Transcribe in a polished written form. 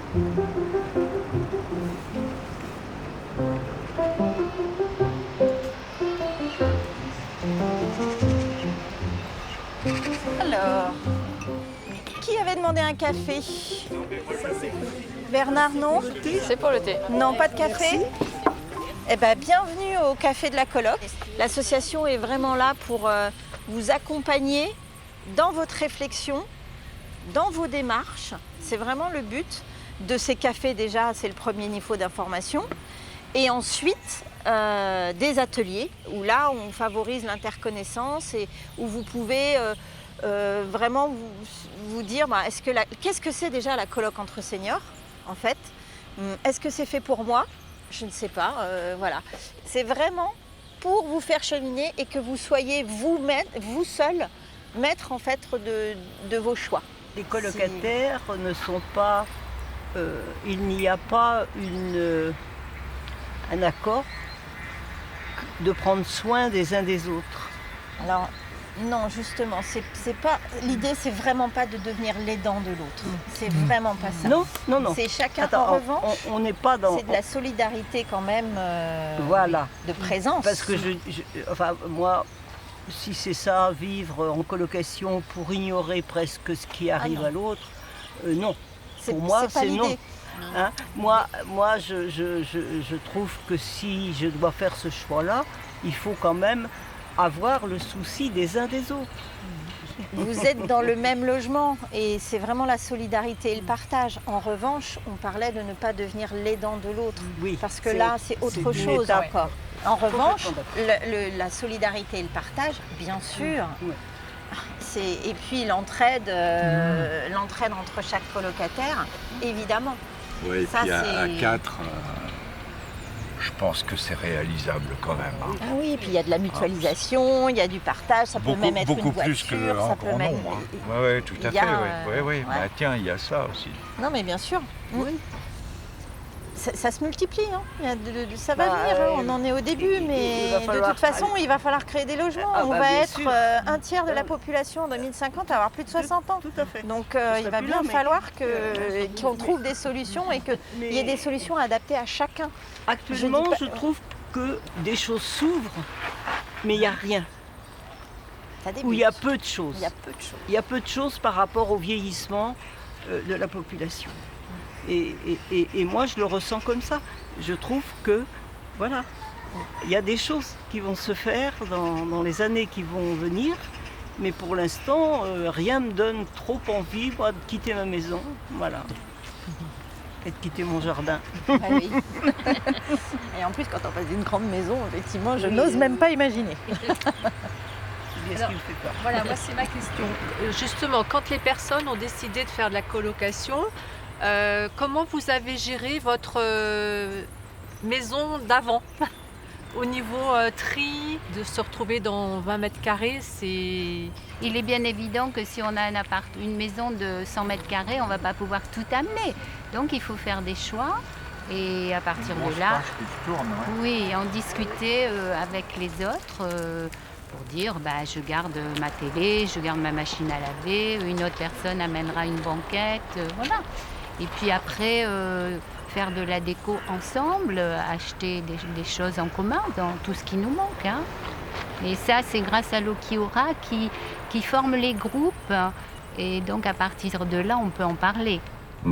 Alors, qui avait demandé un café? Bernard, non? C'est pour le thé. Non, pas de café? Eh bien, bienvenue au Café de la Coloc. L'association est vraiment là pour vous accompagner dans votre réflexion, dans vos démarches. C'est vraiment le but de ces cafés déjà, c'est le premier niveau d'information. Et ensuite, des ateliers où là, on favorise l'interconnaissance et où vous pouvez vraiment vous dire qu'est-ce que c'est déjà la coloc entre seniors, en fait. Est-ce que c'est fait pour moi? Je ne sais pas, voilà. C'est vraiment pour vous faire cheminer et que vous soyez vous seul, maître en fait de vos choix. Les colocataires ne sont pas... il n'y a pas un accord de prendre soin des uns des autres. Alors, non, justement, c'est pas l'idée, c'est vraiment pas de devenir l'aidant de l'autre. C'est vraiment pas ça. Non, non, non. C'est chacun, Attends, en revanche, on n'est pas dans... c'est de la solidarité quand même, voilà. de présence. Parce que moi, si c'est ça, vivre en colocation pour ignorer presque ce qui arrive à l'autre, non. Pour moi, c'est non. Hein? Moi, je trouve que si je dois faire ce choix-là, il faut quand même avoir le souci des uns des autres. Vous êtes dans le même logement et c'est vraiment la solidarité et le partage. En revanche, on parlait de ne pas devenir l'aidant de l'autre. Oui, parce que là, c'est autre chose encore. En revanche, la solidarité et le partage, bien sûr. Et puis l'entraide entre chaque colocataire, évidemment. Oui, et ça, puis à 4, je pense que c'est réalisable quand même. Hein. Ah oui, et puis il y a de la mutualisation, il y a du partage, ça peut même être une voiture. Beaucoup plus qu'en grand nombre. Oui, tout à fait. Ouais. Bah, tiens, il y a ça aussi. Non, mais bien sûr. Oui. Ça se multiplie, hein. Ça va venir, on en est au début, mais de toute façon, il va falloir créer des logements. On va être un tiers de la population en 2050 à avoir plus de 60 ans. Tout à fait. Donc il va bien falloir qu'on trouve des solutions et qu'il y ait des solutions adaptées à chacun. Actuellement, je trouve que des choses s'ouvrent, mais il n'y a rien. Où il y a peu de choses. Il y a peu de choses par rapport au vieillissement de la population. Et moi, je le ressens comme ça. Je trouve que, voilà, il y a des choses qui vont se faire dans les années qui vont venir, mais pour l'instant, rien ne me donne trop envie, moi, de quitter ma maison, voilà, et de quitter mon jardin. Ah oui. Et en plus, quand on passe d'une grande maison, effectivement, je n'ose même pas imaginer. Alors, voilà, moi, c'est ma question. Justement, quand les personnes ont décidé de faire de la colocation, comment vous avez géré votre maison d'avant? Au niveau tri, de se retrouver dans 20 mètres carrés, c'est... Il est bien évident que si on a une maison de 100 mètres carrés, on ne va pas pouvoir tout amener. Donc il faut faire des choix et à partir de là, oui, en discuter avec les autres pour dire je garde ma télé, je garde ma machine à laver, une autre personne amènera une banquette, voilà. Et puis après, faire de la déco ensemble, acheter des choses en commun dans tout ce qui nous manque. Hein. Et ça, c'est grâce à l'Okiora qui forme les groupes. Et donc, à partir de là, on peut en parler.